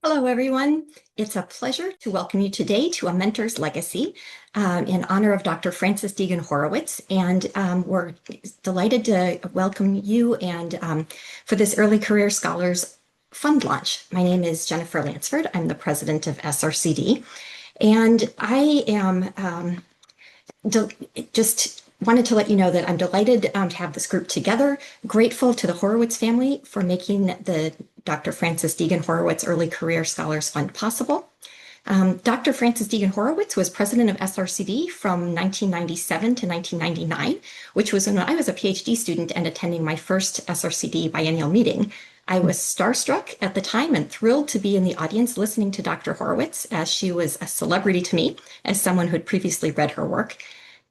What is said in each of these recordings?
Hello, everyone. It's a pleasure to welcome you today to A Mentor's Legacy in honor of Dr. Frances Degen Horowitz. And we're delighted to welcome you and for this Early Career Scholars Fund launch. My name is Jennifer Lansford. I'm the president of SRCD. And I am just wanted to let you know that I'm delighted to have this group together, grateful to the Horowitz family for making the Dr. Frances Degen Horowitz Early Career Scholars Fund possible. Dr. Frances Degen Horowitz was president of SRCD from 1997 to 1999, which was when I was a PhD student and attending my first SRCD biennial meeting. I was starstruck at the time and thrilled to be in the audience listening to Dr. Horowitz, as she was a celebrity to me as someone who had previously read her work.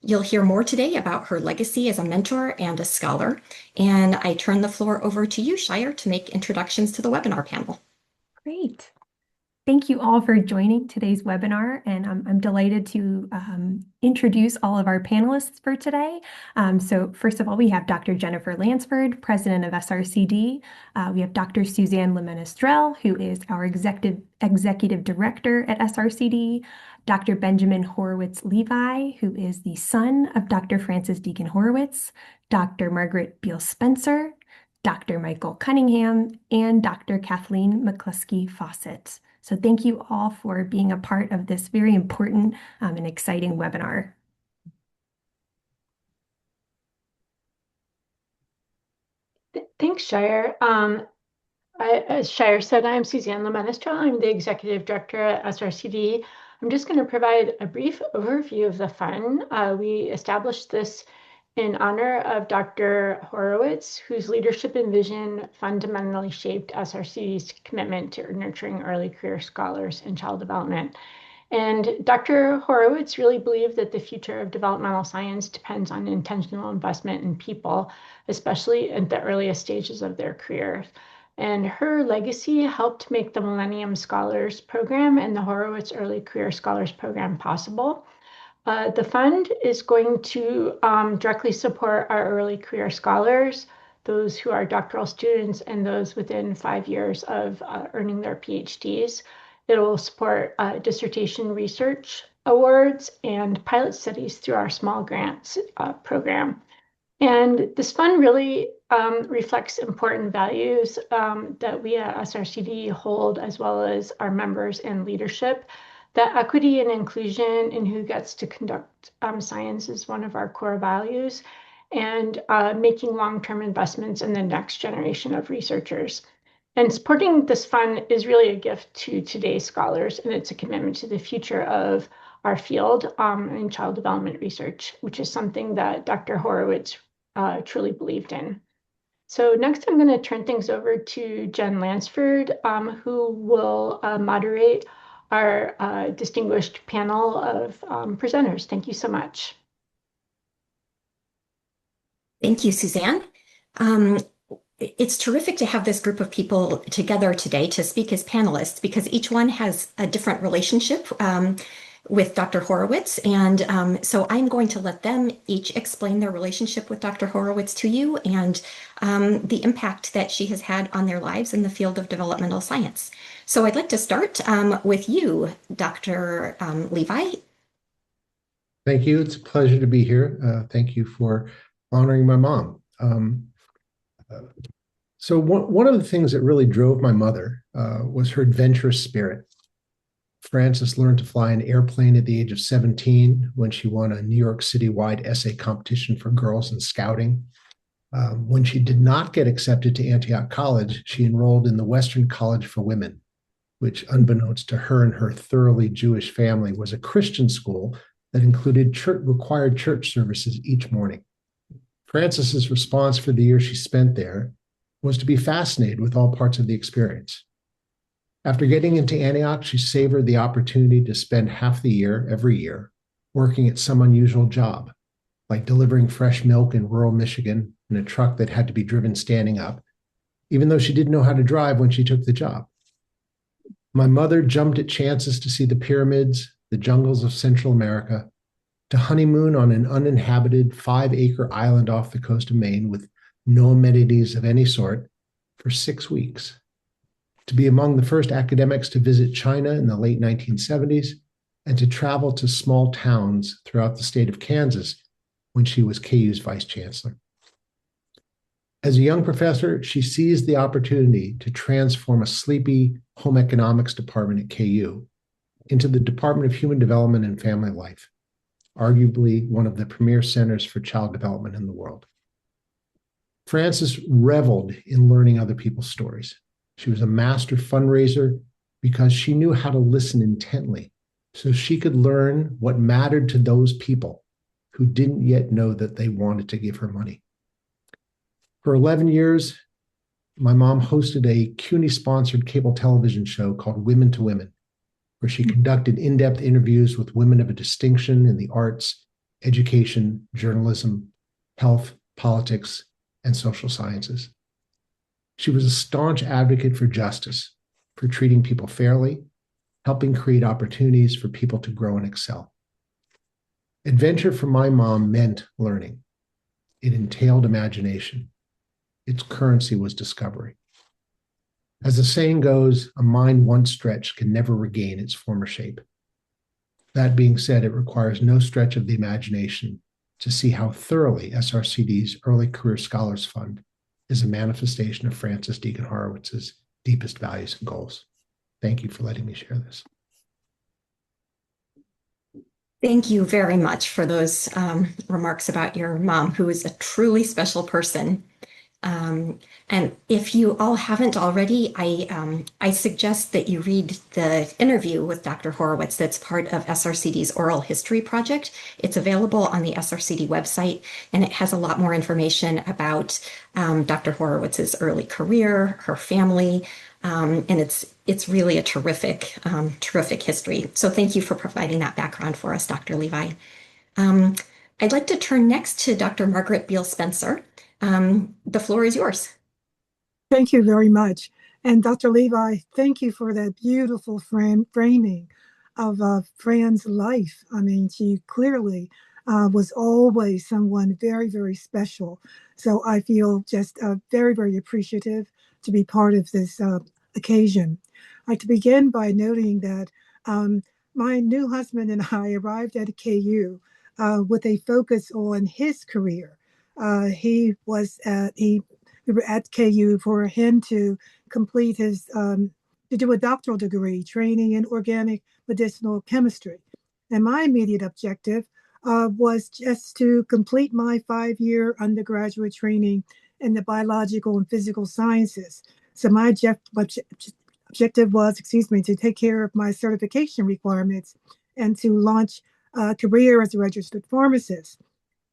You'll hear more today about her legacy as a mentor and a scholar. And I turn the floor over to you, Shire, to make introductions to the webinar panel. Great. Thank you all for joining today's webinar, and I'm delighted to introduce all of our panelists for today. So first of all, we have Dr. Jennifer Lansford, president of SRCD. We have Dr. Suzanne Le Menestrel, who is our executive director at SRCD. Dr. Benjamin Horowitz-Levi, who is the son of Dr. Frances Degen Horowitz. Dr. Margaret Beale Spencer, Dr. Michael Cunningham, and Dr. Kathleen McCluskey-Fawcett. So thank you all for being a part of this very important and exciting webinar. Thanks, Shire. As Shire said, I'm Suzanne Le Menestrel. I'm the executive director at SRCD. I'm just going to provide a brief overview of the fund. We established this in honor of Dr. Horowitz, whose leadership and vision fundamentally shaped SRCD's commitment to nurturing early career scholars in child development. And Dr. Horowitz really believed that the future of developmental science depends on intentional investment in people, especially at the earliest stages of their career. And her legacy helped make the Millennium Scholars Program and the Horowitz Early Career Scholars Program possible. The fund is going to directly support our early career scholars, those who are doctoral students and those within 5 years of earning their PhDs. It will support dissertation research awards and pilot studies through our small grants program. And this fund really reflects important values that we at SRCD hold, as well as our members and leadership. That equity and inclusion in who gets to conduct science is one of our core values, and making long-term investments in the next generation of researchers. And supporting this fund is really a gift to today's scholars, and it's a commitment to the future of our field in child development research, which is something that Dr. Horowitz truly believed in. So next, I'm going to turn things over to Jen Lansford, who will moderate our distinguished panel of presenters. Thank you so much. Thank you, Suzanne. It's terrific to have this group of people together today to speak as panelists because each one has a different relationship with Dr. Horowitz. And so I'm going to let them each explain their relationship with Dr. Horowitz to you and the impact that she has had on their lives in the field of developmental science. So I'd like to start with you, Dr. Levi. Thank you. It's a pleasure to be here. Thank you for honoring my mom. So one of the things that really drove my mother was her adventurous spirit. Frances learned to fly an airplane at the age of 17 when she won a New York City-wide essay competition for girls in scouting. When she did not get accepted to Antioch College, she enrolled in the Western College for Women, which, unbeknownst to her and her thoroughly Jewish family, was a Christian school that included required church services each morning. Frances's response for the year she spent there was to be fascinated with all parts of the experience. After getting into Antioch, she savored the opportunity to spend half the year, every year, working at some unusual job, like delivering fresh milk in rural Michigan in a truck that had to be driven standing up, even though she didn't know how to drive when she took the job. My mother jumped at chances to see the pyramids, the jungles of Central America, to honeymoon on an uninhabited 5-acre island off the coast of Maine with no amenities of any sort for 6 weeks. to be among the first academics to visit China in the late 1970s, and to travel to small towns throughout the state of Kansas when she was KU's vice chancellor. As a young professor, she seized the opportunity to transform a sleepy home economics department at KU into the Department of Human Development and Family Life, arguably one of the premier centers for child development in the world. Frances reveled in learning other people's stories. She was a master fundraiser because she knew how to listen intently so she could learn what mattered to those people who didn't yet know that they wanted to give her money. For 11 years, my mom hosted a CUNY-sponsored cable television show called Women to Women, where she conducted in-depth interviews with women of a distinction in the arts, education, journalism, health, politics, and social sciences. She was a staunch advocate for justice, for treating people fairly, helping create opportunities for people to grow and excel. Adventure for my mom meant learning. It entailed imagination. Its currency was discovery. As the saying goes, a mind once stretched can never regain its former shape. That being said, it requires no stretch of the imagination to see how thoroughly SRCD's Early Career Scholars Fund is a manifestation of Frances Degen Horowitz's deepest values and goals. Thank you for letting me share this. Thank you very much for those remarks about your mom, who is a truly special person. And if you all haven't already, I suggest that you read the interview with Dr. Horowitz that's part of SRCD's Oral History Project. It's available on the SRCD website, and it has a lot more information about Dr. Horowitz's early career, her family, and it's really a terrific history. So thank you for providing that background for us, Dr. Levi. I'd like to turn next to Dr. Margaret Beale Spencer. The floor is yours. Thank you very much. And Dr. Levi, thank you for that beautiful framing of Fran's life. I mean, she clearly was always someone very, very special. So I feel just very, very appreciative to be part of this occasion. I'd like to begin by noting that my new husband and I arrived at KU with a focus on his career. We were at KU for him to complete his, to do a doctoral degree training in organic medicinal chemistry. And my immediate objective was just to complete my 5-year undergraduate training in the biological and physical sciences. So my objective was, to take care of my certification requirements and to launch a career as a registered pharmacist.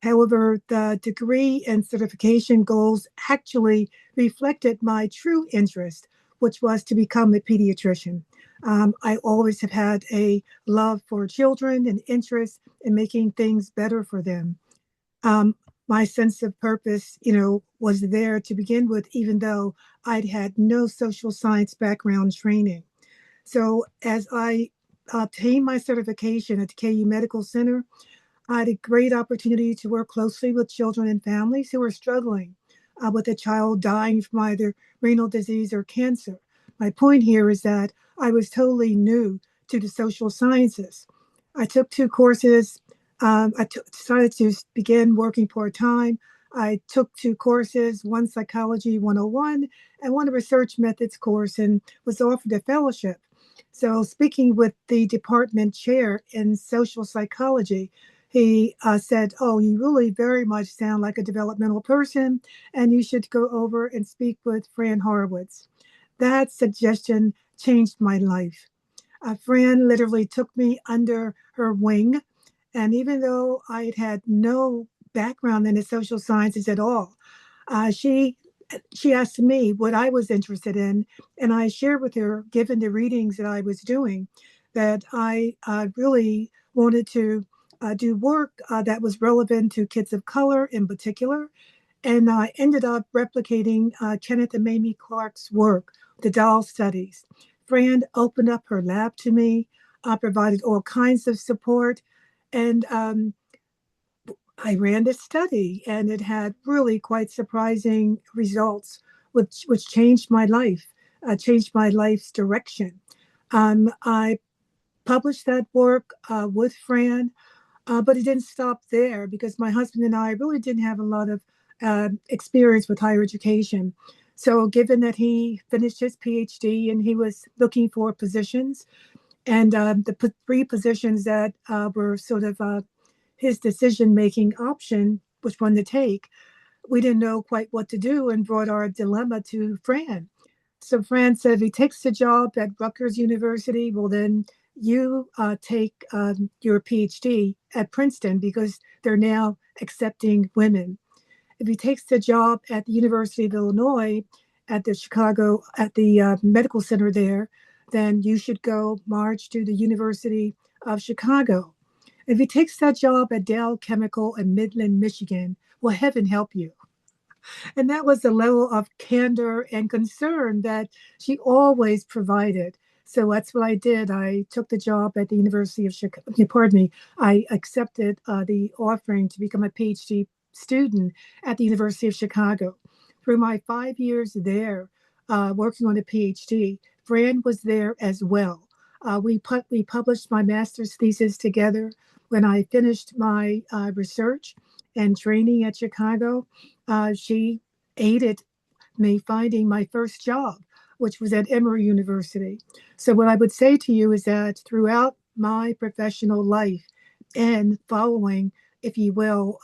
However, the degree and certification goals actually reflected my true interest, which was to become a pediatrician. I always have had a love for children and interest in making things better for them. My sense of purpose, was there to begin with, even though I'd had no social science background training. So as I obtained my certification at the KU Medical Center, I had a great opportunity to work closely with children and families who were struggling with a child dying from either renal disease or cancer. My point here is that I was totally new to the social sciences. I took 2 courses. Decided to begin working part-time. I took 2 courses, one Psychology 101 and one a Research Methods course, and was offered a fellowship. So speaking with the department chair in social psychology, he said, "Oh, you really very much sound like a developmental person, and you should go over and speak with Fran Horowitz." That suggestion changed my life. Fran literally took me under her wing, and even though I had had no background in the social sciences at all, she asked me what I was interested in, and I shared with her, given the readings that I was doing, that I really wanted to do work that was relevant to kids of color in particular. And I ended up replicating Kenneth and Mamie Clark's work, the doll studies. Fran opened up her lab to me, provided all kinds of support, and I ran this study, and it had really quite surprising results, which changed my life. changed my life's direction. I published that work with Fran, but it didn't stop there because my husband and I really didn't have a lot of experience with higher education. So, given that he finished his PhD and he was looking for positions, and the three positions that were sort of his decision-making option, which one to take, we didn't know quite what to do and brought our dilemma to Fran. So Fran said, if he takes the job at Rutgers University, well, then you take your PhD at Princeton because they're now accepting women. If he takes the job at the University of Illinois at the Chicago, at the medical center there, then you should go march to the University of Chicago. If he takes that job at Dow Chemical in Midland, Michigan, well, heaven help you. And that was the level of candor and concern that she always provided. So that's what I did. I took the job at the University of Chicago. Pardon me. I accepted the offering to become a PhD student at the University of Chicago. Through my 5 years there, working on a PhD, Fran was there as well. We published my master's thesis together. When I finished my research and training at Chicago, she aided me finding my first job, which was at Emory University. So what I would say to you is that throughout my professional life and following, if you will,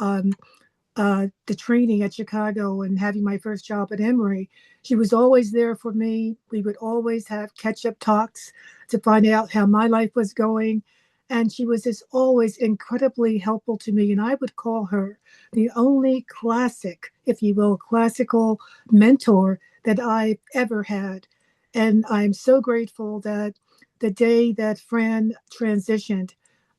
the training at Chicago and having my first job at Emory, she was always there for me. We would always have catch-up talks to find out how my life was going. And she was just always incredibly helpful to me. And I would call her the only classic, if you will, classical mentor that I've ever had. And I'm so grateful that the day that Fran transitioned,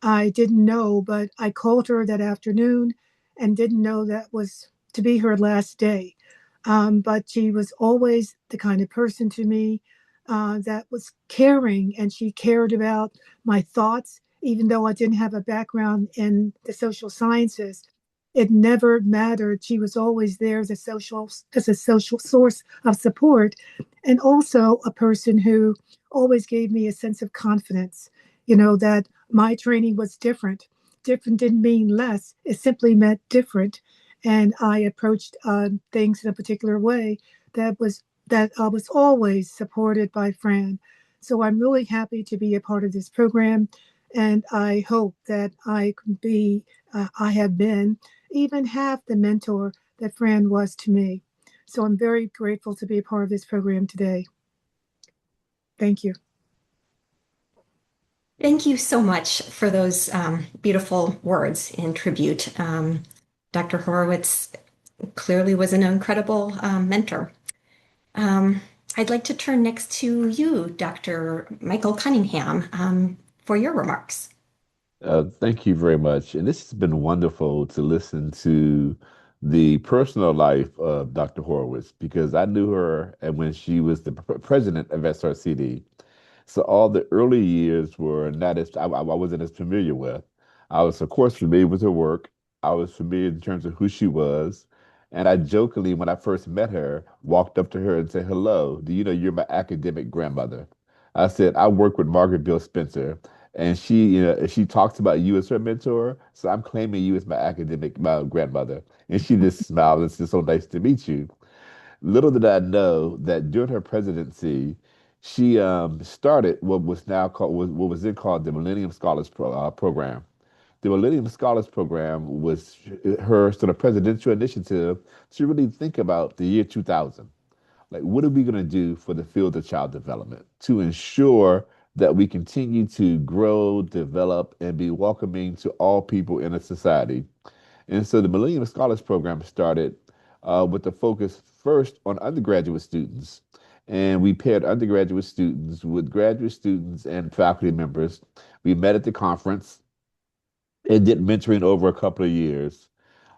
I didn't know, but I called her that afternoon and didn't know that was to be her last day. But she was always the kind of person to me that was caring, and she cared about my thoughts, even though I didn't have a background in the social sciences. It never mattered. She was always there as a social source of support, and also a person who always gave me a sense of confidence. You know that my training was different. Different didn't mean less; it simply meant different. And I approached things in a particular way that was always supported by Fran. So I'm really happy to be a part of this program, and I hope that I have been even half the mentor that Fran was to me. So I'm very grateful to be a part of this program today. Thank you. Thank you so much for those beautiful words in tribute. Dr. Horowitz clearly was an incredible mentor. I'd like to turn next to you, Dr. Michael Cunningham, for your remarks. Thank you very much. And this has been wonderful to listen to the personal life of Dr. Horowitz because I knew her and when she was the president of SRCD. So all the early years were not as I wasn't as familiar with. I was, of course, familiar with her work. I was familiar in terms of who she was. And I jokingly, when I first met her, walked up to her and said, "Hello, do you know you're my academic grandmother?" I said, "I work with Margaret Beale Spencer, and she talks about you as her mentor. So I'm claiming you as my grandmother." And she just smiled and said, "So nice to meet you." Little did I know that during her presidency, she started what was then called the Millennium Scholars Program. The Millennium Scholars Program was her sort of presidential initiative to really think about the year 2000. Like, what are we going to do for the field of child development to ensure that we continue to grow, develop, and be welcoming to all people in a society? And so the Millennium Scholars Program started with the focus first on undergraduate students. And we paired undergraduate students with graduate students and faculty members. We met at the conference and did mentoring over a couple of years.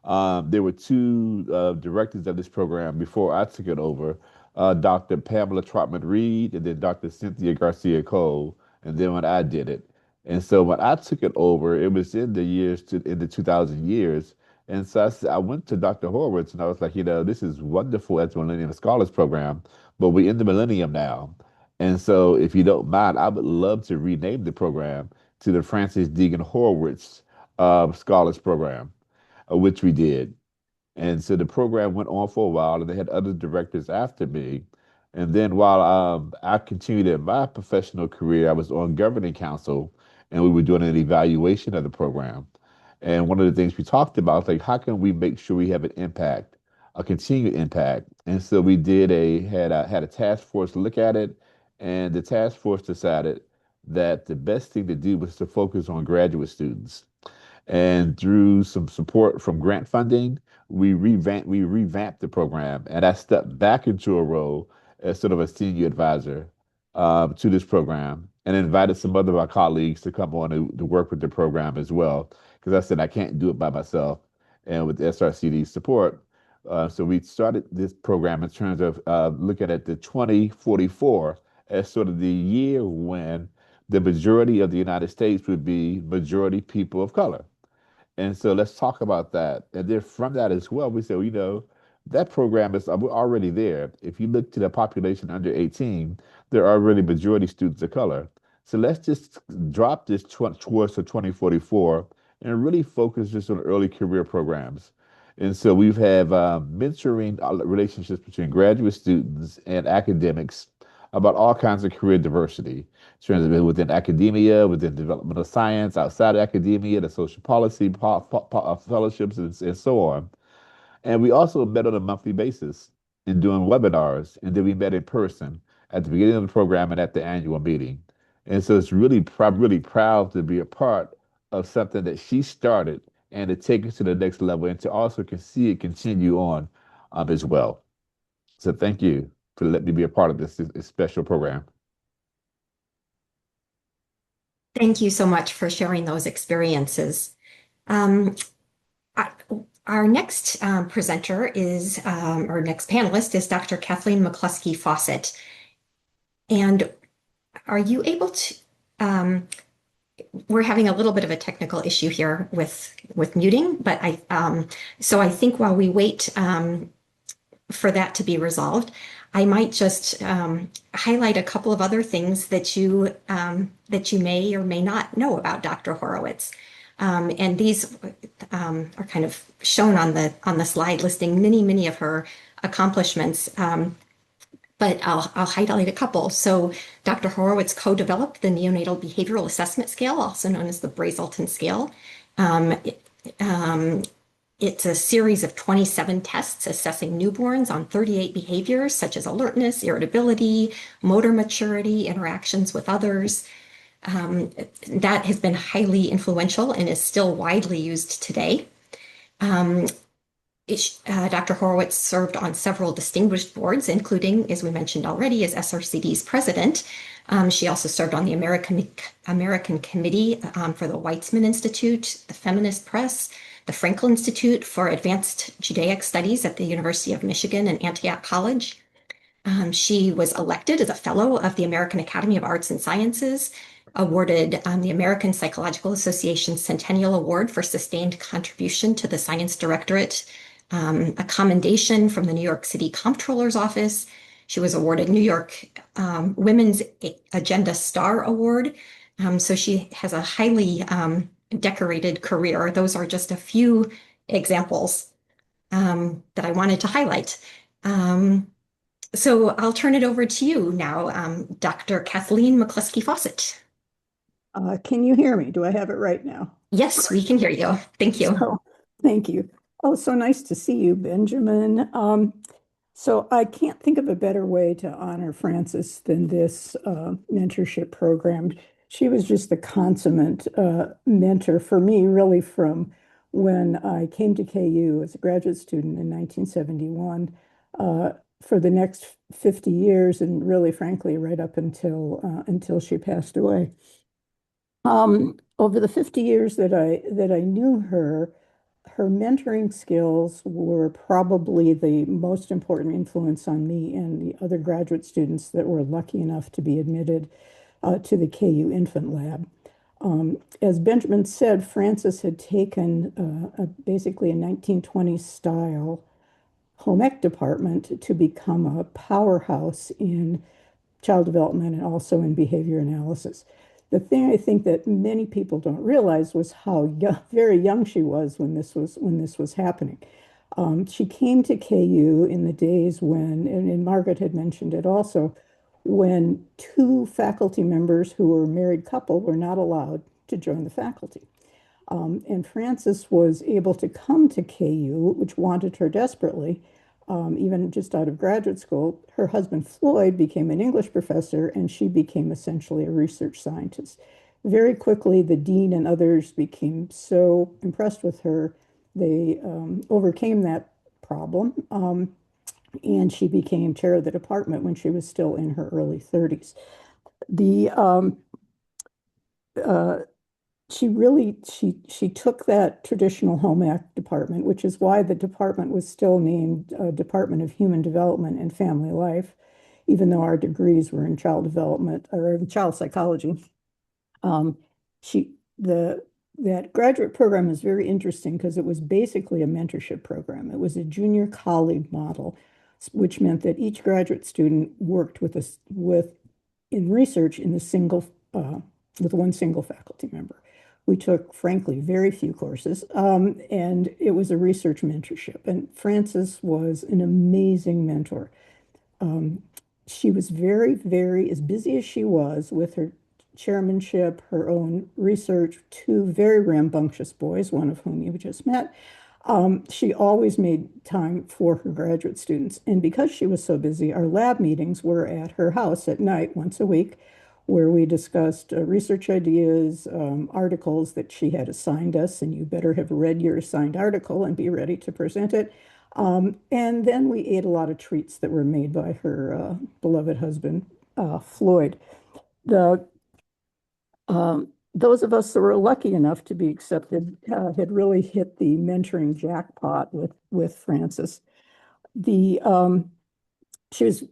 There were two directors of this program before I took it over, Dr. Pamela Trotman Reed and then Dr. Cynthia Garcia Cole, and then when I did it. And so when I took it over, it was in the 2000 years, And so I went to Dr. Horowitz and I was like, this is wonderful as a Millennium Scholars Program, but we're in the millennium now. And so if you don't mind, I would love to rename the program to the Francis Degen Horowitz Scholars Program, which we did. And so the program went on for a while, and they had other directors after me. And then while I continued in my professional career, I was on governing council, and we were doing an evaluation of the program. And one of the things we talked about, like, how can we make sure we have an impact, a continued impact? And so we had a task force look at it, and the task force decided that the best thing to do was to focus on graduate students. And through some support from grant funding, we revamped the program. And I stepped back into a role as sort of a senior advisor to this program, and invited some other of our colleagues to come on to work with the program as well. Because I said I can't do it by myself, and with SRCD's support. So we started this program in terms of looking at the 2044 as sort of the year when the majority of the United States would be majority people of color. And so let's talk about that. And then from that as well, we say, that program is we're already there. If you look to the population under 18, there are already majority students of color. So let's just drop this towards the 2044 and really focus just on early career programs. And so we've had mentoring relationships between graduate students and academics about all kinds of career diversity, terms of within academia, within developmental science, outside of academia, the social policy fellowships, and so on. And we also met on a monthly basis in doing webinars, and then we met in person at the beginning of the program and at the annual meeting. And so it's really proud to be a part of something that she started and to take it to the next level and to also can see it continue on as well. So thank you for letting me be a part of this special program. Thank you so much for sharing those experiences. Um, our next presenter is, or next panelist is Dr. Kathleen McCluskey Fawcett. And are you able to, we're having a little bit of a technical issue here with muting, but so I think while we wait for that to be resolved, I might just highlight a couple of other things that you may or may not know about Dr. Horowitz. And these are kind of shown on the slide, listing many of her accomplishments. But I'll highlight a couple. So Dr. Horowitz co-developed the neonatal behavioral assessment scale, also known as the Brazelton scale. It's a series of 27 tests assessing newborns on 38 behaviors such as alertness, irritability, motor maturity, interactions with others. That has been highly influential and is still widely used today. Dr. Horowitz served on several distinguished boards, including, as we mentioned already, as SRCD's president. She also served on the American Committee for the Weizmann Institute, the Feminist Press, the Frankel Institute for Advanced Judaic Studies at the University of Michigan and Antioch College. She was elected as a fellow of the American Academy of Arts and Sciences, awarded the American Psychological Association Centennial Award for sustained contribution to the Science Directorate, a commendation from the New York City Comptroller's Office. She was awarded New York Women's Agenda Star Award. So she has a highly decorated career. Those are just a few examples that I wanted to highlight. So I'll turn it over to you now, Dr. Kathleen McCluskey Fawcett. Can you hear me? Do I have it right now? Yes, we can hear you. Thank you. Thank you. Oh, so nice to see you, Benjamin. So I can't think of a better way to honor Frances than this mentorship program. She was just the consummate mentor for me, really, from when I came to KU as a graduate student in 1971 for the next 50 years, and really, frankly, right up until she passed away. Over the 50 years that I knew her mentoring skills were probably the most important influence on me and the other graduate students that were lucky enough to be admitted to the KU Infant Lab. As Benjamin said, Frances had taken basically a 1920s style home ec department to become a powerhouse in child development and also in behavior analysis. The thing I think that many people don't realize was how very young she was when this was happening. She came to KU in the days when, and Margaret had mentioned it also, when two faculty members who were a married couple were not allowed to join the faculty. And Frances was able to come to KU, which wanted her desperately, even just out of graduate school. Her husband, Floyd, became an English professor, and she became essentially a research scientist. Very quickly, the dean and others became so impressed with her, they overcame that problem, and she became chair of the department when she was still in her early 30s. She took that traditional home ec department, which is why the department was still named Department of Human Development and Family Life, even though our degrees were in child development or in child psychology. That graduate program is very interesting because it was basically a mentorship program. It was a junior colleague model, which meant that each graduate student worked in research in with one single faculty member. We took, frankly, very few courses, and it was a research mentorship. And Frances was an amazing mentor. She was very, very, as busy as she was with her chairmanship, her own research, two very rambunctious boys, one of whom you just met. She always made time for her graduate students. And because she was so busy, our lab meetings were at her house at night once a week, where we discussed research ideas, articles that she had assigned us, and you better have read your assigned article and be ready to present it. And then we ate a lot of treats that were made by her beloved husband, Floyd. Those of us that were lucky enough to be accepted had really hit the mentoring jackpot with Frances. She was,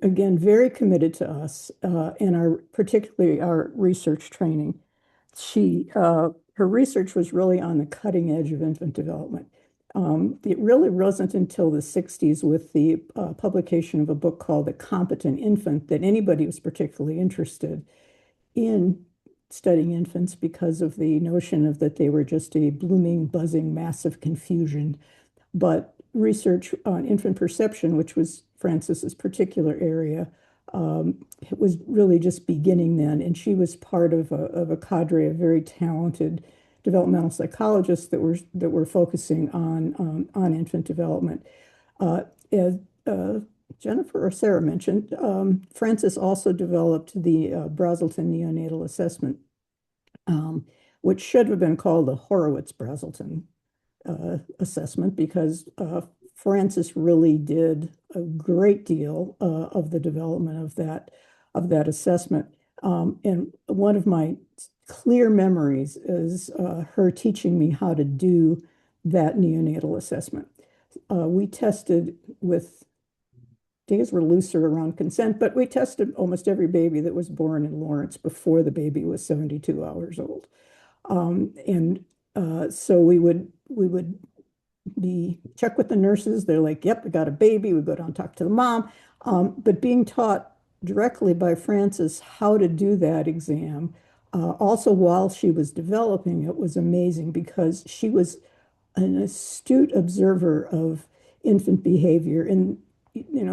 again, very committed to us and particularly our research training. Her research was really on the cutting edge of infant development. It really wasn't until the 60s with the publication of a book called The Competent Infant that anybody was particularly interested in studying infants because of the notion of that they were just a blooming, buzzing mass of confusion. But research on infant perception, which was Frances's particular area, it was really just beginning then. And she was part of a cadre of very talented developmental psychologists that were focusing on infant development. As Jennifer or Sarah mentioned, Frances also developed the Brazelton neonatal assessment, which should have been called the Horowitz-Brazelton assessment, because Frances really did a great deal of the development of that assessment. And one of my clear memories is her teaching me how to do that neonatal assessment. We tested with, days were looser around consent, but we tested almost every baby that was born in Lawrence before the baby was 72 hours old. So we would check with the nurses. They're like, yep, we got a baby. We go down and talk to the mom. But being taught directly by Frances how to do that exam, also while she was developing it, was amazing because she was an astute observer of infant behavior. And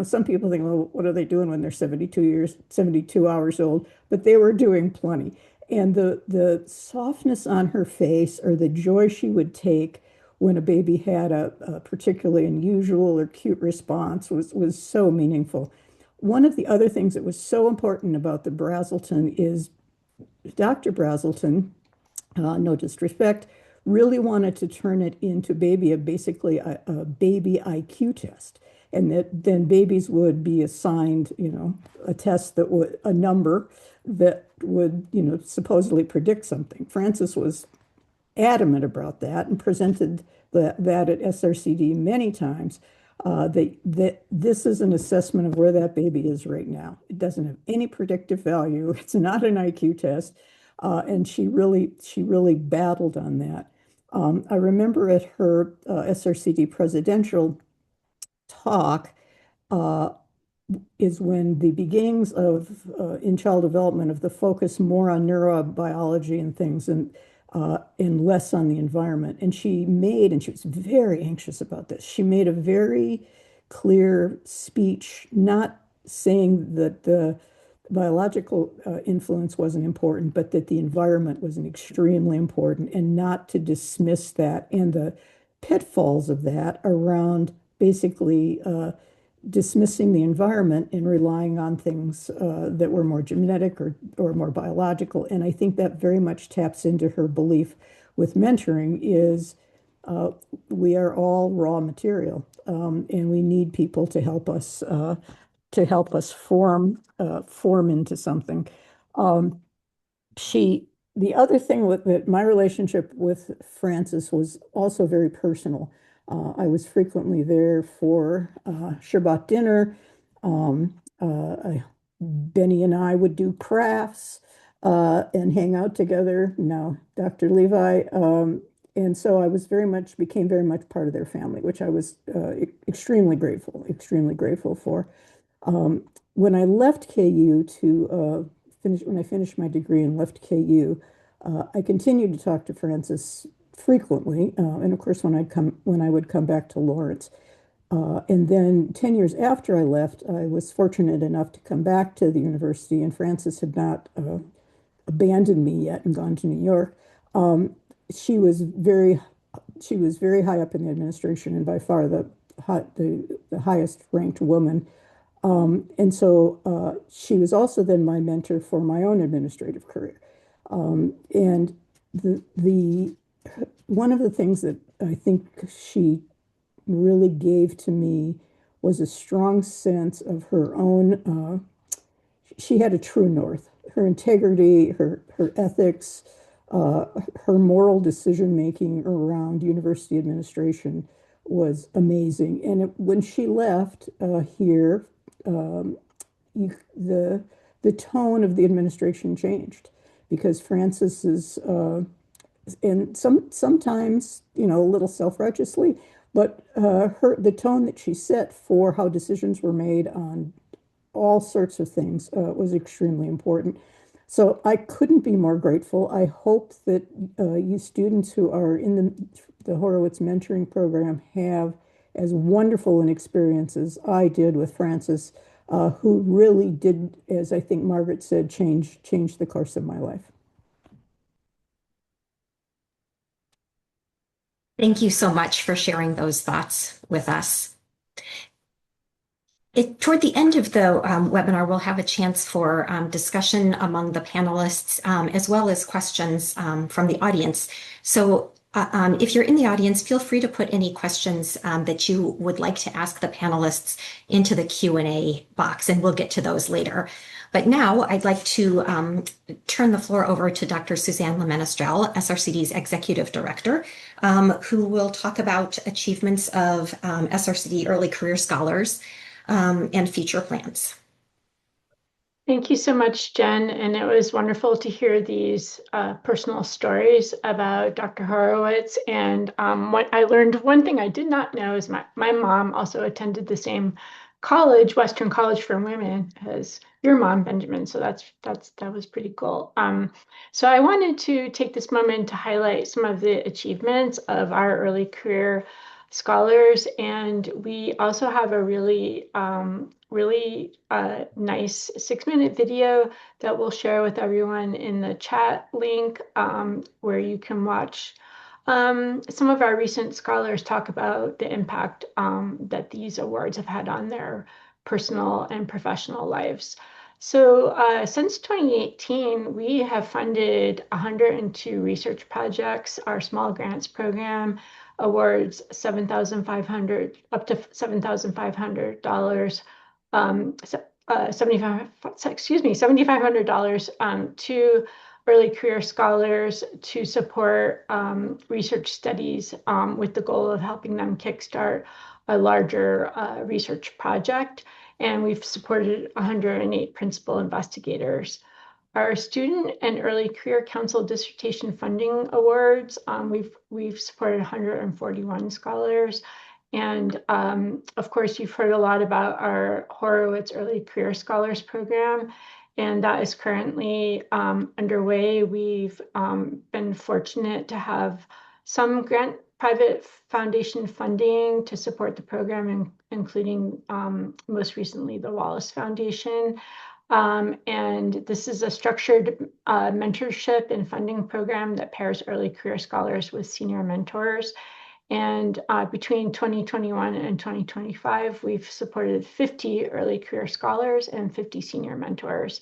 some people think, well, what are they doing when they're 72 hours old? But they were doing plenty. And the softness on her face, or the joy she would take when a baby had a particularly unusual or cute response, was so meaningful. One of the other things that was so important about the Brazelton is Dr. Brazelton, no disrespect, really wanted to turn it into basically a baby IQ test. And that then babies would be assigned, a test a number that would, supposedly predict something. Frances was adamant about that and presented that at SRCD many times, that this is an assessment of where that baby is right now. It doesn't have any predictive value. It's not an IQ test. And she really battled on that. I remember at her SRCD presidential talk, is when the beginnings of in child development of the focus more on neurobiology and things and less on the environment. And she was very anxious about this. She made a very clear speech, not saying that the biological influence wasn't important, but that the environment was extremely important, and not to dismiss that and the pitfalls of that around basically dismissing the environment and relying on things that were more genetic or more biological. And I think that very much taps into her belief with mentoring is we are all raw material, and we need people to help us form into something. The other thing that my relationship with Frances was also very personal. I was frequently there for Shabbat dinner. Benny and I would do crafts and hang out together. Now, Dr. Levi. And so I became very much part of their family, which I was extremely grateful for. When I left KU when I finished my degree and left KU, I continued to talk to Frances frequently, and of course when I would come back to Lawrence. And then 10 years after I left, I was fortunate enough to come back to the university, and Frances had not abandoned me yet and gone to New York. She was very high up in the administration, and by far the highest ranked woman. And so she was also then my mentor for my own administrative career. And one of the things that I think she really gave to me was a strong sense of her own. She had a true north. Her integrity, her ethics, her moral decision making around university administration was amazing. And when she left here, the tone of the administration changed, because Frances is, and sometimes, a little self-righteously, but the tone that she set for how decisions were made on all sorts of things was extremely important. So I couldn't be more grateful. I hope that you students who are in the Horowitz mentoring program have as wonderful an experience as I did with Frances, who really did, as I think Margaret said, change the course of my life. Thank you so much for sharing those thoughts with us. Toward the end of the webinar, we'll have a chance for discussion among the panelists, as well as questions from the audience. So if you're in the audience, feel free to put any questions that you would like to ask the panelists into the Q&A box, and we'll get to those later. But now I'd like to turn the floor over to Dr. Suzanne Le Menestrel, SRCD's Executive Director, who will talk about achievements of SRCD early career scholars and future plans. Thank you so much, Jen. And it was wonderful to hear these personal stories about Dr. Horowitz. And what I learned, one thing I did not know is my mom also attended the same college, Western College for Women, as your mom, Benjamin. So that was pretty cool. So I wanted to take this moment to highlight some of the achievements of our early career scholars, and we also have a really nice 6-minute video that we'll share with everyone in the chat link, where you can watch some of our recent scholars talk about the impact that these awards have had on their personal and professional lives. So since 2018, we have funded 102 research projects. Our small grants program awards $7,500 up to $7,500, $7,500 to early career scholars to support research studies with the goal of helping them kickstart a larger research project. And we've supported 108 principal investigators. our Student and Early Career Council Dissertation Funding Awards. We've supported 141 scholars. And of course, you've heard a lot about our Horowitz Early Career Scholars Program, and that is currently underway. We've been fortunate to have some private foundation funding to support the program, including most recently the Wallace Foundation. And this is a structured mentorship and funding program that pairs early career scholars with senior mentors. And between 2021 and 2025, we've supported 50 early career scholars and 50 senior mentors.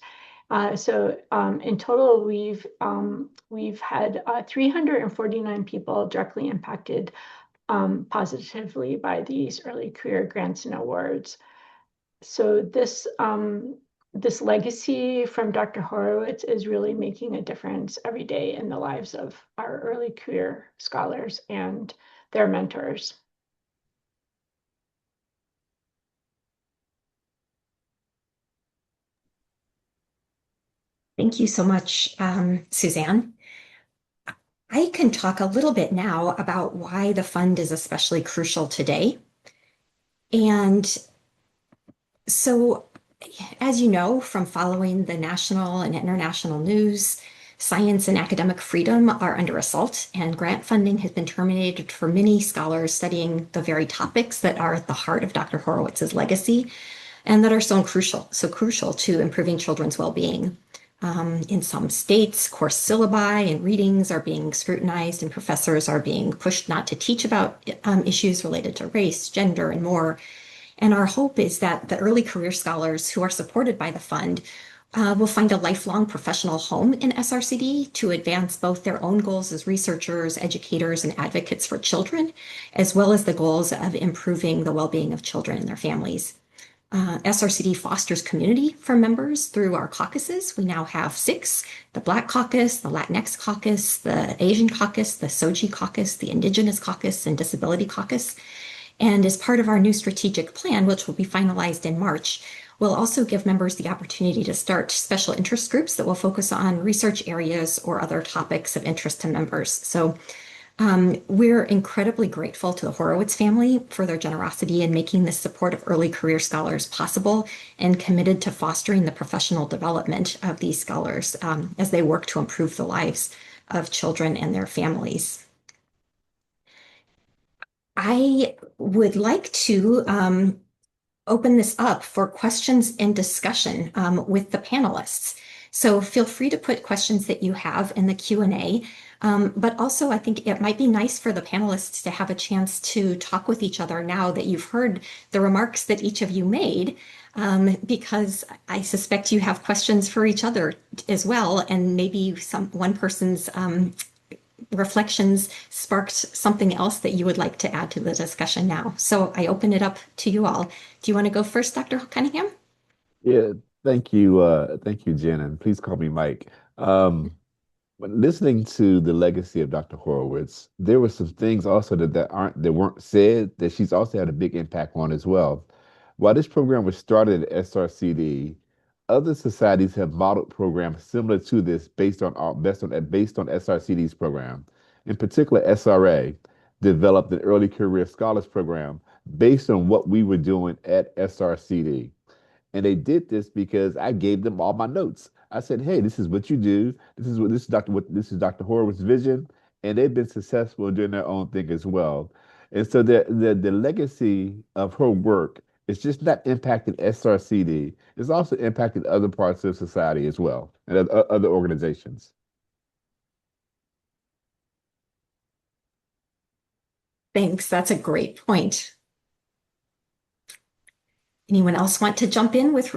So in total, we've had 349 people directly impacted positively by these early career grants and awards. So this legacy from Dr. Horowitz is really making a difference every day in the lives of our early career scholars and their mentors. Thank you so much, Suzanne. I can talk a little bit now about why the fund is especially crucial today. And so, as you know, from following the national and international news, science and academic freedom are under assault, and grant funding has been terminated for many scholars studying the very topics that are at the heart of Dr. Horowitz's legacy and that are so crucial to improving children's well-being. In some states, course syllabi and readings are being scrutinized, and professors are being pushed not to teach about issues related to race, gender, and more. And our hope is that the early career scholars who are supported by the fund will find a lifelong professional home in SRCD to advance both their own goals as researchers, educators, and advocates for children, as well as the goals of improving the well-being of children and their families. SRCD fosters community for members through our caucuses. We now have 6, the Black Caucus, the Latinx Caucus, the Asian Caucus, the SOGI Caucus, the Indigenous Caucus, and Disability Caucus. And as part of our new strategic plan, which will be finalized in March, we'll also give members the opportunity to start special interest groups that will focus on research areas or other topics of interest to members. So we're incredibly grateful to the Horowitz family for their generosity in making this support of early career scholars possible, and committed to fostering the professional development of these scholars as they work to improve the lives of children and their families. I would like to open this up for questions and discussion with the panelists. So feel free to put questions that you have in the Q&A. But also, I think it might be nice for the panelists to have a chance to talk with each other now that you've heard the remarks that each of you made, because I suspect you have questions for each other as well, and maybe one person's reflections sparked something else that you would like to add to the discussion now. So I open it up to you all. Do you want to go first, Dr. Cunningham? Yeah, thank you. Thank you, Jen, and please call me Mike. When listening to the legacy of Dr. Horowitz, there were some things also that weren't said that she's also had a big impact on as well. While this program was started at SRCD, other societies have modeled programs similar to this based on SRCD's program. In particular, SRA developed an early career scholars program based on what we were doing at SRCD. And they did this because I gave them all my notes. I said, "Hey, this is what you do. This is Dr. Horowitz's vision," and they've been successful in doing their own thing as well. And so the legacy of her work is just not impacting SRCD; it's also impacting other parts of society as well and other organizations. Thanks. That's a great point. Anyone else want to jump in with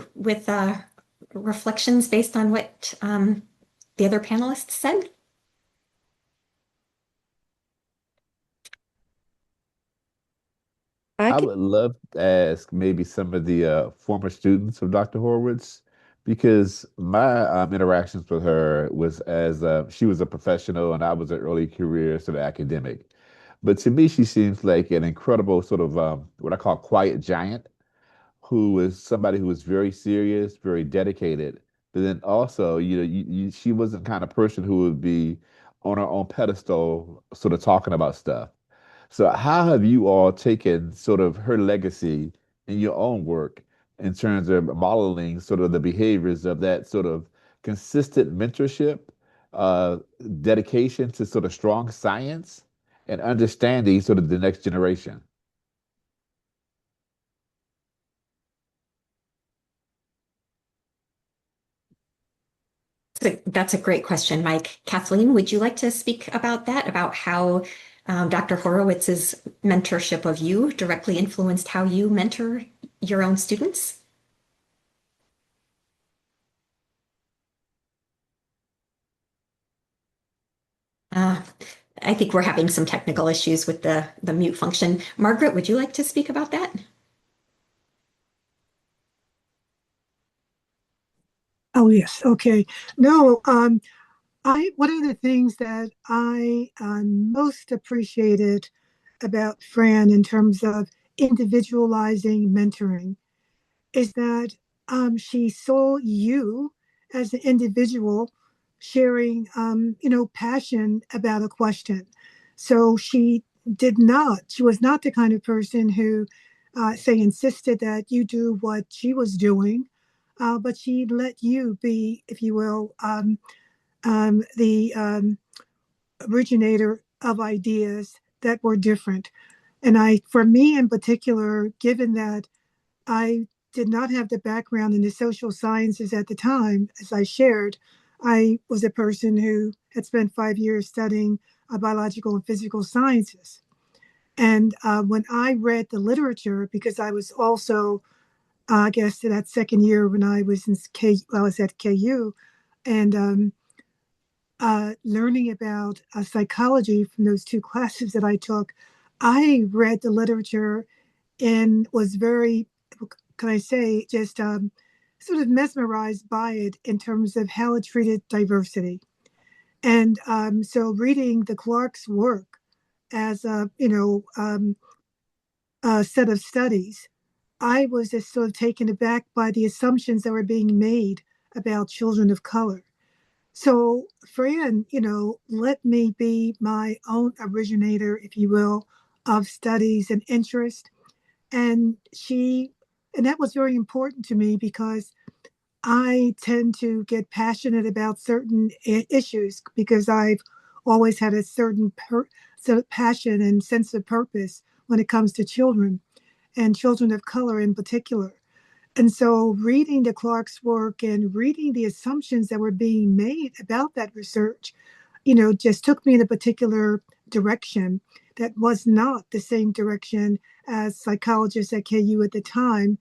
reflections based on what the other panelists said? I would love to ask maybe some of the former students of Dr. Horowitz, because my interactions with her was as she was a professional and I was an early career sort of academic. But to me, she seems like an incredible sort of what I call quiet giant, who is somebody who is very serious, very dedicated, but then also, she wasn't the kind of person who would be on her own pedestal, sort of talking about stuff. So how have you all taken sort of her legacy in your own work in terms of modeling sort of the behaviors of that sort of consistent mentorship, uh, dedication to sort of strong science and understanding sort of the next generation? That's a great question, Mike. Kathleen, would you like to speak about that, about how Dr. Horowitz's mentorship of you directly influenced how you mentor your own students? Uh, I think we're having some technical issues with the mute function. Margaret, would you like to speak about that? Oh, yes. Okay. No, one of the things that I most appreciated about Fran in terms of individualizing mentoring is that she saw you as an individual sharing, passion about a question. So she was not the kind of person who, say, insisted that you do what she was doing, but she let you be, if you will, the originator of ideas that were different. And for me in particular, given that I did not have the background in the social sciences at the time, as I shared, I was a person who had spent 5 years studying biological and physical sciences. And when I read the literature, because I was also, I guess, that second year when I was I was at KU, and learning about psychology from those two classes that I took, I read the literature and was very, can I say, just sort of mesmerized by it in terms of how it treated diversity. And so reading the Clark's work as a set of studies, I was just sort of taken aback by the assumptions that were being made about children of color. So Fran, let me be my own originator, if you will, of studies and interest. And and that was very important to me because I tend to get passionate about certain issues because I've always had a certain sort of passion and sense of purpose when it comes to children and children of color in particular. And so reading the Clark's work and reading the assumptions that were being made about that research, just took me in a particular direction that was not the same direction as psychologists at KU at the time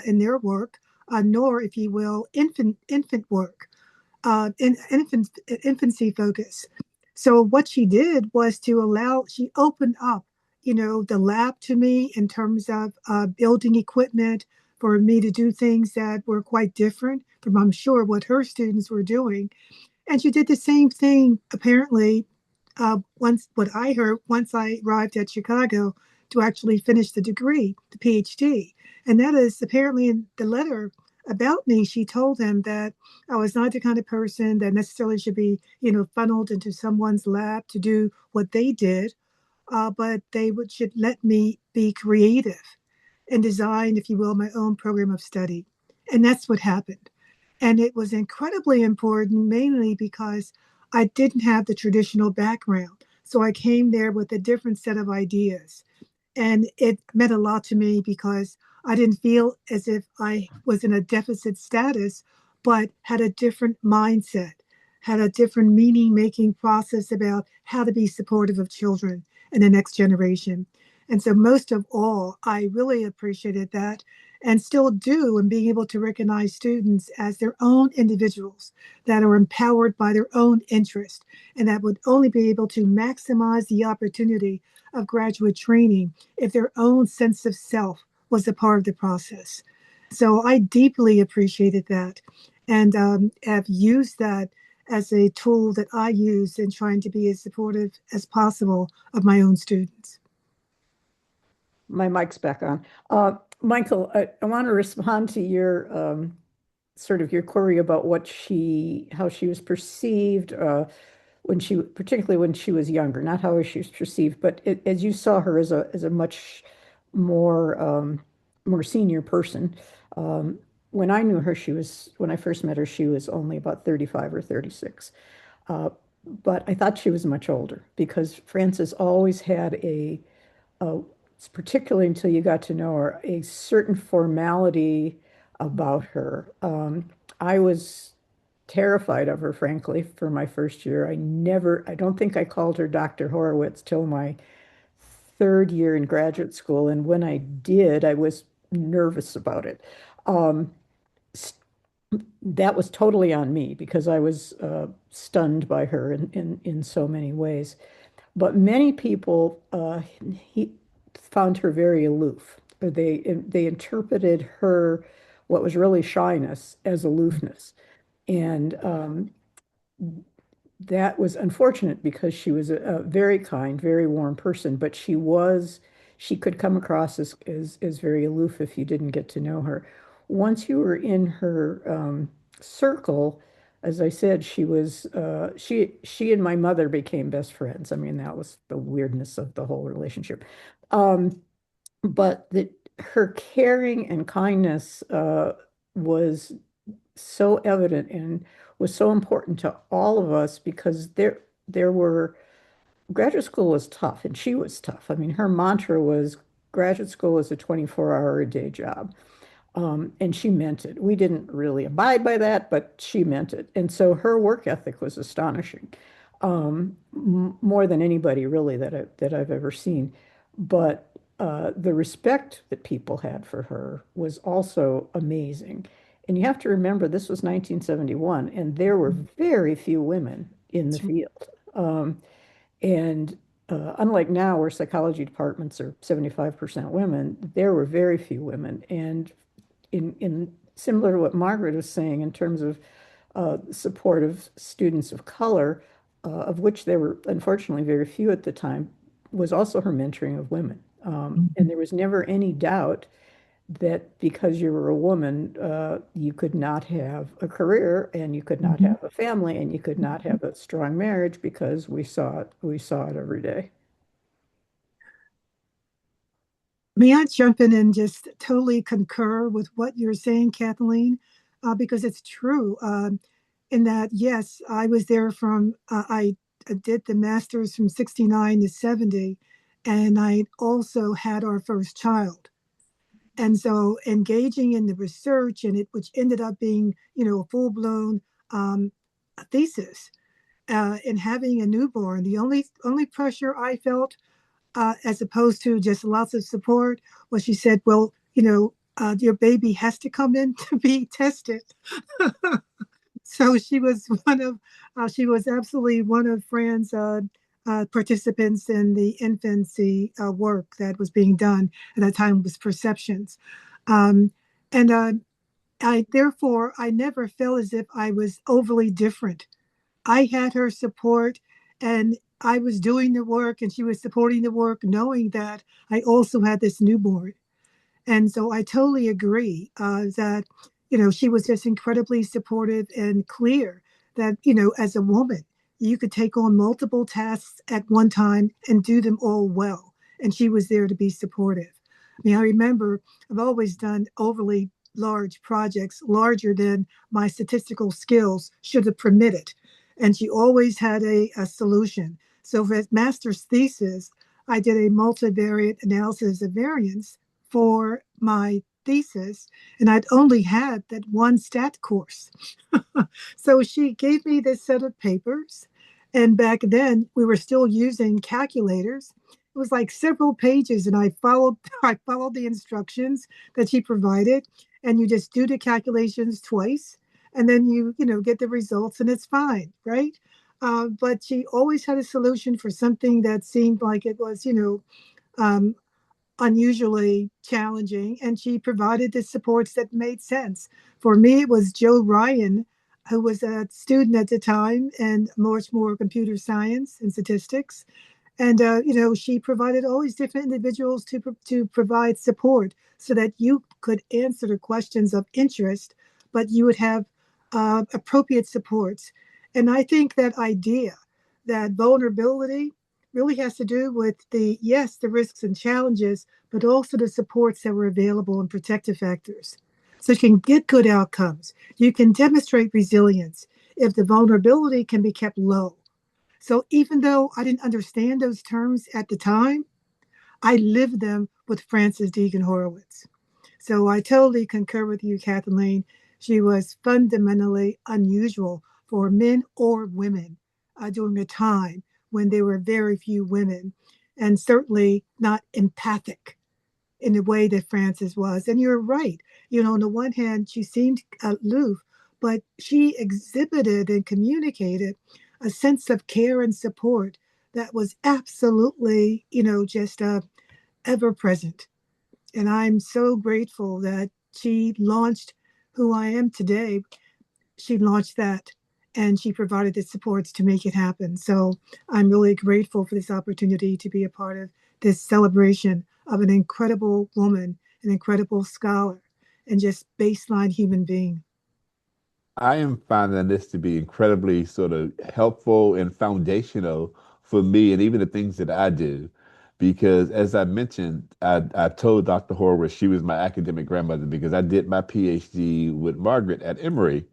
in their work, nor, if you will, infant work, infancy focus. So what she did was she opened up, the lab to me in terms of building equipment for me to do things that were quite different from, I'm sure, what her students were doing. And she did the same thing, apparently, once I arrived at Chicago to actually finish the degree, the PhD. And that is apparently in the letter about me, she told him that I was not the kind of person that necessarily should be, funneled into someone's lab to do what they did, but should let me be creative and design, if you will, my own program of study. And that's what happened. And it was incredibly important, mainly because I didn't have the traditional background. So I came there with a different set of ideas. And it meant a lot to me because I didn't feel as if I was in a deficit status, but had a different mindset, had a different meaning making process about how to be supportive of children and the next generation. And so, most of all, I really appreciated that and still do, and being able to recognize students as their own individuals that are empowered by their own interest and that would only be able to maximize the opportunity of graduate training if their own sense of self was a part of the process. So I deeply appreciated that and have used that as a tool that I use in trying to be as supportive as possible of my own students. My mic's back on. Michael, I want to respond to your sort of your query about how she was perceived particularly when she was younger, not how she was perceived, but as you saw her as a much more senior person. When I knew her, when I first met her, she was only about 35 or 36. Uh, but I thought she was much older because Frances always had a, particularly until you got to know her, a certain formality about her. I was terrified of her, frankly, for my first year. I don't think I called her Dr. Horowitz till my third year in graduate school. And when I did, I was nervous about it. Um, that was totally on me because I was stunned by her in so many ways. But many people he found her very aloof. They interpreted her, what was really shyness, as aloofness. And that was unfortunate because she was a very kind, very warm person, but she could come across as very aloof if you didn't get to know her. Once you were in her circle, as I said, she and my mother became best friends. I mean, that was the weirdness of the whole relationship. But her caring and kindness was so evident and was so important to all of us because there were graduate school was tough and she was tough. I mean, her mantra was graduate school is a 24-hour-a-day job. And she meant it. We didn't really abide by that, but she meant it. And so her work ethic was astonishing, more than anybody really that I've ever seen. But the respect that people had for her was also amazing. And you have to remember, this was 1971, and there were very few women in the field. And unlike now, where psychology departments are 75% women, there were very few women. And in similar to what Margaret was saying in terms of support of students of color, of which there were unfortunately very few at the time, was also her mentoring of women. And there was never any doubt that because you were a woman, you could not have a career and you could not have a family and you could not have a strong marriage because we saw it every day. May I jump in and just totally concur with what you're saying, Kathleen? Because it's true. In that, yes, I was there I did the master's from 69 to 70, and I also had our first child. And so engaging in the research which ended up being, a full-blown thesis, and having a newborn, the only pressure I felt, as opposed to just lots of support, was she said, well, your baby has to come in to be tested. So she was absolutely one of Fran's participants in the infancy work that was being done at that time, was perceptions. And therefore, I never felt as if I was overly different. I had her support, and I was doing the work and she was supporting the work, knowing that I also had this newborn. And so I totally agree that, she was just incredibly supportive and clear that, as a woman, you could take on multiple tasks at one time and do them all well. And she was there to be supportive. I mean, I remember I've always done overly large projects, larger than my statistical skills should have permitted. And she always had a solution. So for his master's thesis, I did a multivariate analysis of variance for my thesis, and I'd only had that one stat course. So she gave me this set of papers, and back then we were still using calculators. It was like several pages, and I followed the instructions that she provided, and you just do the calculations twice, and then you get the results, and it's fine, right? But she always had a solution for something that seemed like it was, um, unusually challenging, and she provided the supports that made sense. For me, it was Joe Ryan, who was a student at the time and much more computer science and statistics. And she provided all these different individuals to provide support so that you could answer the questions of interest, but you would have appropriate supports. And I think that idea that vulnerability really has to do with the risks and challenges, but also the supports that were available and protective factors. So you can get good outcomes. You can demonstrate resilience if the vulnerability can be kept low. So even though I didn't understand those terms at the time, I lived them with Frances Degen Horowitz. So I totally concur with you, Kathleen. She was fundamentally unusual for men or women during a time when there were very few women, and certainly not empathic in the way that Frances was. And you're right. On the one hand, she seemed aloof, but she exhibited and communicated a sense of care and support that was absolutely, just ever present. And I'm so grateful that she launched who I am today. She launched that and she provided the supports to make it happen. So I'm really grateful for this opportunity to be a part of this celebration of an incredible woman, an incredible scholar, and just baseline human being. I am finding this to be incredibly sort of helpful and foundational for me and even the things that I do. Because as I mentioned, I told Dr. Horowitz she was my academic grandmother because I did my PhD with Margaret at Emory.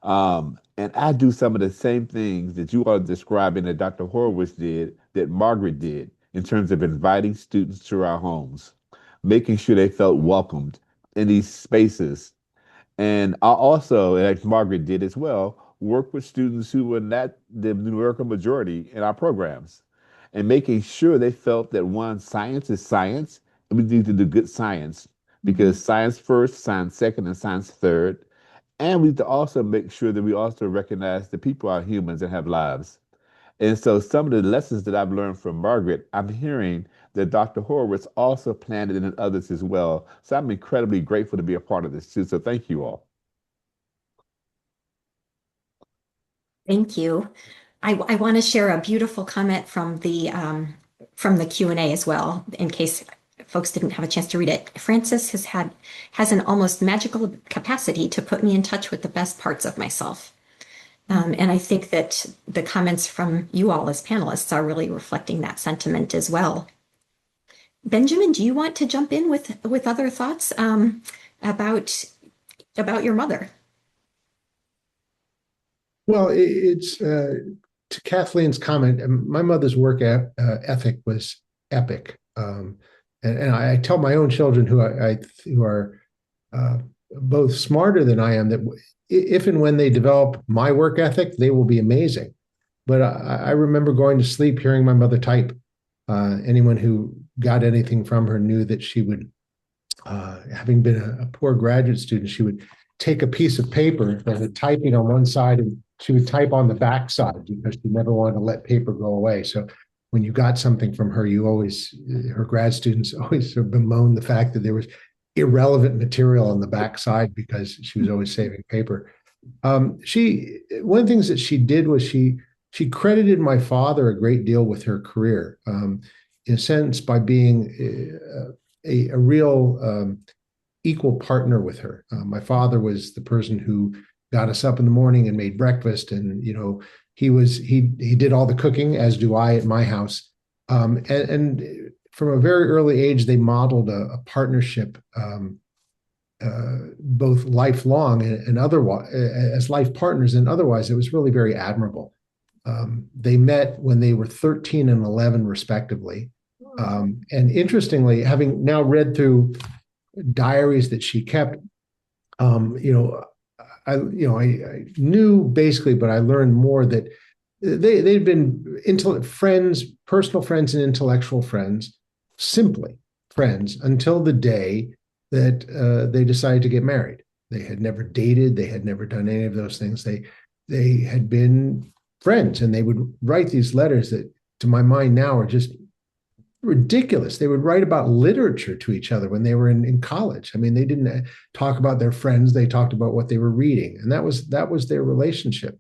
And I do some of the same things that you are describing that Dr. Horowitz did, that Margaret did, in terms of inviting students to our homes, making sure they felt welcomed in these spaces. And I also, as Margaret did as well, work with students who were not the numerical majority in our programs and making sure they felt that one, science is science, and we need to do good science because science first, science second, and science third. And we need to also make sure that we also recognize that people are humans and have lives. And so some of the lessons that I've learned from Margaret, I'm hearing that Dr. Horowitz also planted in others as well. So I'm incredibly grateful to be a part of this too. So thank you all. Thank you. I want to share a beautiful comment from the Q&A as well, in case folks didn't have a chance to read it. Frances has an almost magical capacity to put me in touch with the best parts of myself. And I think that the comments from you all as panelists are really reflecting that sentiment as well. Benjamin, do you want to jump in with other thoughts about your mother? Well, it's to Kathleen's comment, my mother's work ethic was epic. And I tell my own children who are both smarter than I am that if and when they develop my work ethic, they will be amazing. But I remember going to sleep hearing my mother type. Anyone who got anything from her knew that she would, having been a poor graduate student, she would take a piece of paper that had typing on one side and she would type on the back side because she never wanted to let paper go away. So when you got something from her, her grad students always sort of bemoaned the fact that there was irrelevant material on the back side because she was always saving paper. One of the things that she did was she credited my father a great deal with her career, in a sense by being a real equal partner with her. My father was the person who got us up in the morning and made breakfast, and he did all the cooking, as do I at my house. And from a very early age, they modeled a partnership, both lifelong and otherwise, as life partners, and otherwise, it was really very admirable. They met when they were 13 and 11, respectively. And interestingly, having now read through diaries that she kept, I knew basically, but I learned more that they'd been friends, personal friends, and intellectual friends, simply friends, until the day that they decided to get married. They had never dated, they had never done any of those things. They had been friends, and they would write these letters that, to my mind now, are just ridiculous. They would write about literature to each other when they were in college. I mean, they didn't talk about their friends. They talked about what they were reading. And that was their relationship.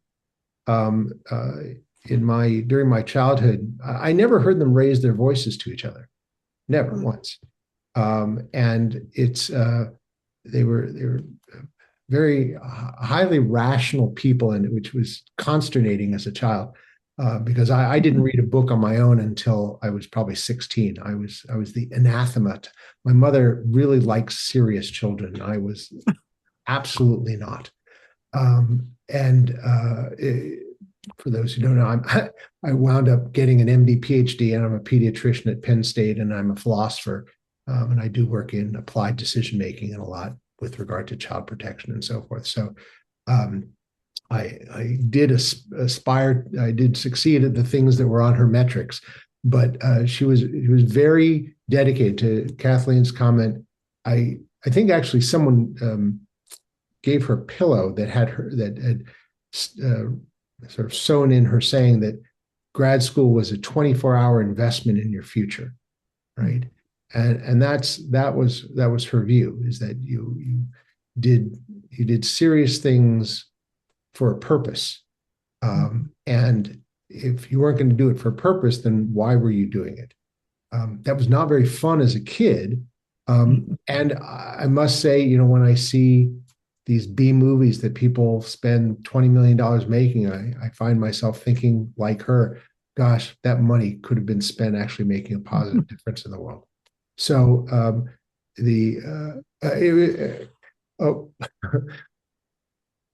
During my childhood, I never heard them raise their voices to each other. Never once. And they were very highly rational people, and which was consternating as a child. Because I didn't read a book on my own until I was probably 16. I was the anathema. My mother really likes serious children. I was absolutely not. For those who don't know, I wound up getting an MD, PhD, and I'm a pediatrician at Penn State, and I'm a philosopher, and I do work in applied decision making and a lot with regard to child protection and so forth. So. I did aspire, I did succeed at the things that were on her metrics, but she was very dedicated to Kathleen's comment. I think actually someone gave her a pillow that had sort of sewn in her saying that grad school was a 24-hour investment in your future, right? And that was her view, is that you did serious things for a purpose. And if you weren't going to do it for a purpose, then why were you doing it? That was not very fun as a kid. And I must say, when I see these B movies that people spend $20 million making, I find myself thinking like her, gosh, that money could have been spent actually making a positive difference in the world. So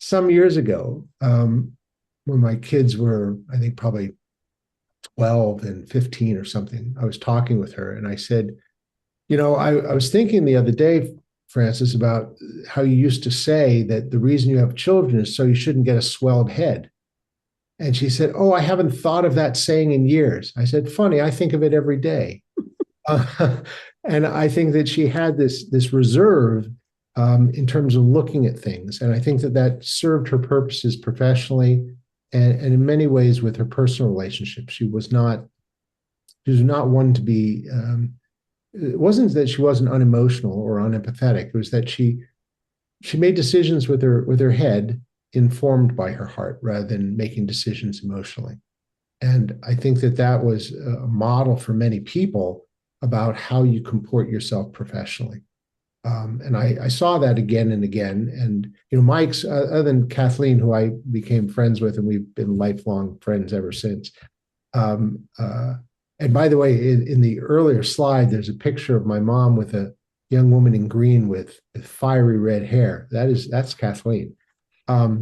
some years ago, when my kids were, I think, probably 12 and 15 or something, I was talking with her and I said, I was thinking the other day, Frances, about how you used to say that the reason you have children is so you shouldn't get a swelled head. And she said, oh, I haven't thought of that saying in years. I said, funny, I think of it every day. And I think that she had this reserve in terms of looking at things. And I think that served her purposes professionally and in many ways with her personal relationships. She was not one to be, it wasn't that she wasn't unemotional or unempathetic. It was that she made decisions with her head informed by her heart rather than making decisions emotionally. And I think that was a model for many people about how you comport yourself professionally. And I saw that again and again. And, Mike's, other than Kathleen, who I became friends with, and we've been lifelong friends ever since. And by the way, in the earlier slide, there's a picture of my mom with a young woman in green with fiery red hair. That's Kathleen. I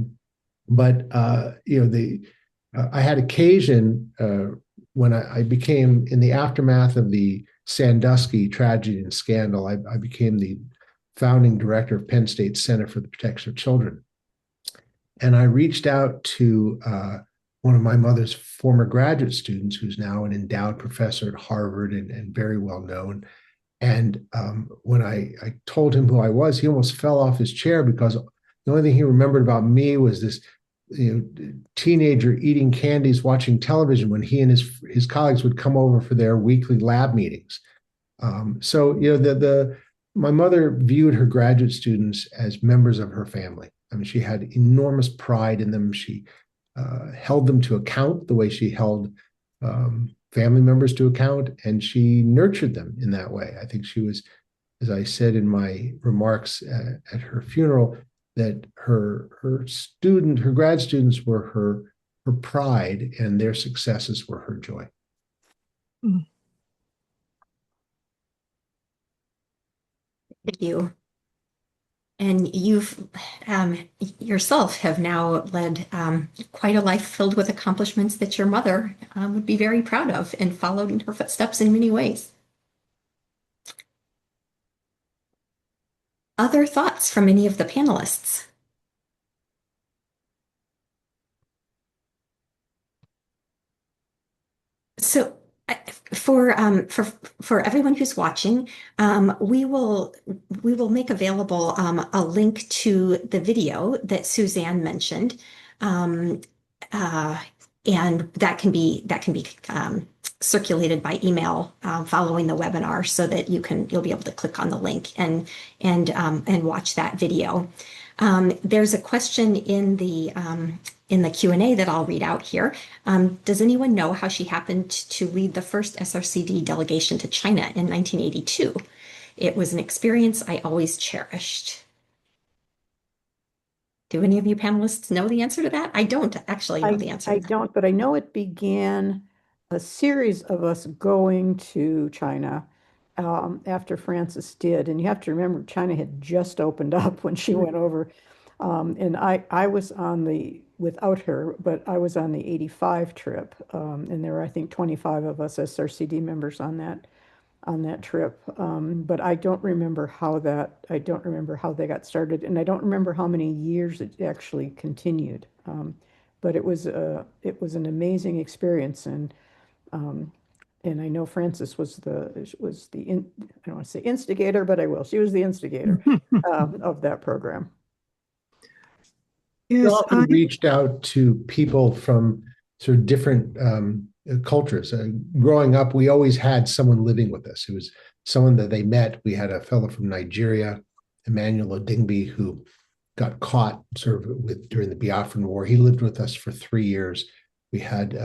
had occasion when I became, in the aftermath of the Sandusky tragedy and scandal, I became the founding director of Penn State Center for the Protection of Children. And I reached out to one of my mother's former graduate students, who's now an endowed professor at Harvard and very well known. And when I told him who I was, he almost fell off his chair because the only thing he remembered about me was this teenager eating candies, watching television when he and his colleagues would come over for their weekly lab meetings. My mother viewed her graduate students as members of her family. I mean, she had enormous pride in them. She held them to account the way she held family members to account, and she nurtured them in that way. I think she was, as I said in my remarks at her funeral, that her grad students were her pride, and their successes were her joy. Mm. Thank you. And you've yourself have now led quite a life filled with accomplishments that your mother would be very proud of, and followed in her footsteps in many ways. Other thoughts from any of the panelists? So for everyone who's watching, we will make available a link to the video that Suzanne mentioned, and that can be circulated by email following the webinar, so that you'll be able to click on the link and watch that video. There's a question in the Q&A that I'll read out here. Does anyone know how she happened to lead the first SRCD delegation to China in 1982? It was an experience I always cherished. Do any of you panelists know the answer to that? I don't actually know the answer I to that. don't, but I know it began a series of us going to China after Frances did. And you have to remember, China had just opened up when she went over. And I was on without her, but I was on the 85 trip. And there were, I think, 25 of us SRCD members on that trip. But I don't remember I don't remember how they got started. And I don't remember how many years it actually continued. But it was an amazing experience. And I know Frances was I don't want to say instigator, but I will. She was the instigator of that program. We Yes, often reached out to people from sort of different cultures. Growing up, we always had someone living with us. It was someone that they met. We had a fellow from Nigeria, Emmanuel Odingbi, who got caught sort of during the Biafran War. He lived with us for 3 years. We had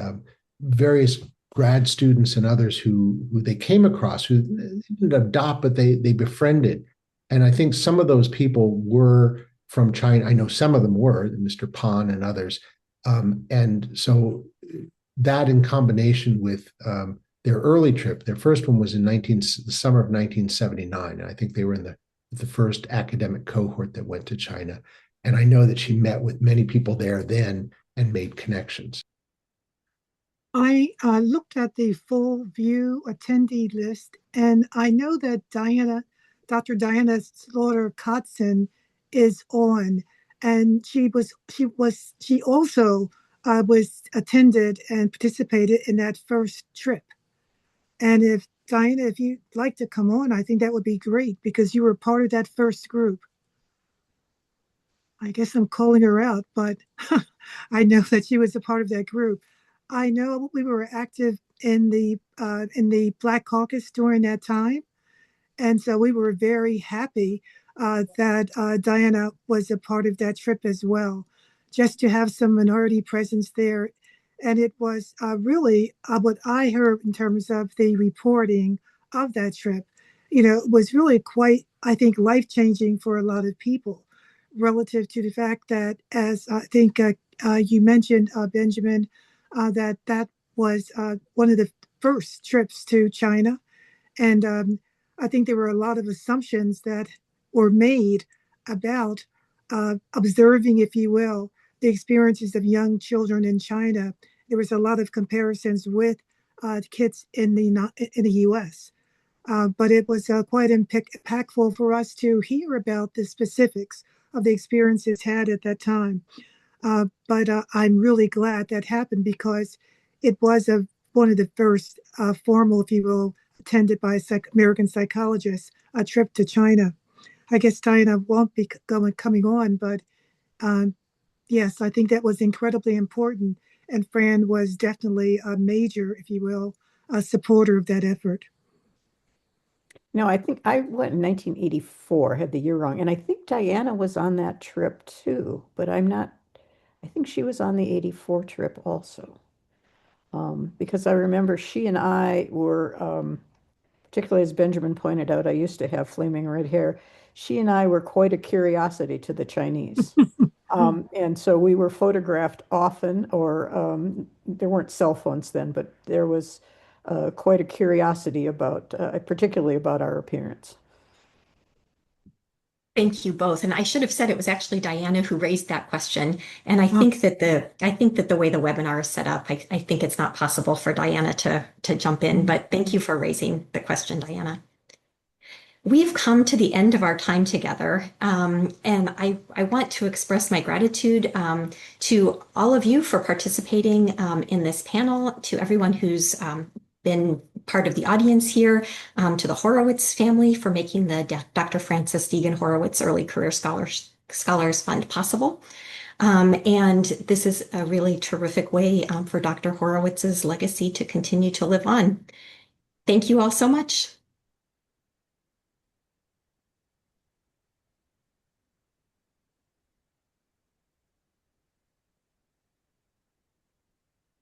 various grad students and others who they came across who didn't adopt, but they befriended. And I think some of those people were from China. I know some of them were, Mr. Pan and others. And so that in combination with their early trip, their first one was in the summer of 1979. And I think they were in the first academic cohort that went to China. And I know that she met with many people there then and made connections. I looked at the full view attendee list, and I know that Dr. Diana Slaughter-Kotzen is on, and she also was attended and participated in that first trip. And if Diana, if you'd like to come on, I think that would be great because you were part of that first group. I guess I'm calling her out, but I know that she was a part of that group. I know we were active in the Black Caucus during that time, and so we were very happy that Diana was a part of that trip as well, just to have some minority presence there. And it was really what I heard in terms of the reporting of that trip, was really quite, I think, life-changing for a lot of people relative to the fact that, as I think you mentioned, Benjamin, that was one of the first trips to China. And I think there were a lot of assumptions that were made about observing, if you will, the experiences of young children in China. There was a lot of comparisons with kids in the U.S. But it was quite impactful for us to hear about the specifics of the experiences had at that time. But I'm really glad that happened because it was one of the first formal, if you will, attended by American psychologists, a trip to China. I guess Diana won't be coming on, but yes, I think that was incredibly important. And Fran was definitely a major, if you will, a supporter of that effort. No, I think I went in 1984, had the year wrong. And I think Diana was on that trip too, but I think she was on the 84 trip also. Because I remember she and I were, particularly as Benjamin pointed out, I used to have flaming red hair. She and I were quite a curiosity to the Chinese. And so we were photographed often, or there weren't cell phones then, but there was quite a curiosity about, particularly about our appearance. Thank you both. And I should have said it was actually Diana who raised that question. And I think that the way the webinar is set up, I think it's not possible for Diana to jump in, but thank you for raising the question, Diana. We've come to the end of our time together, and I want to express my gratitude to all of you for participating in this panel, to everyone who's been part of the audience here, to the Horowitz family for making the Dr. Frances Degen Horowitz Early Career Scholars Fund possible. And this is a really terrific way for Dr. Horowitz's legacy to continue to live on. Thank you all so much.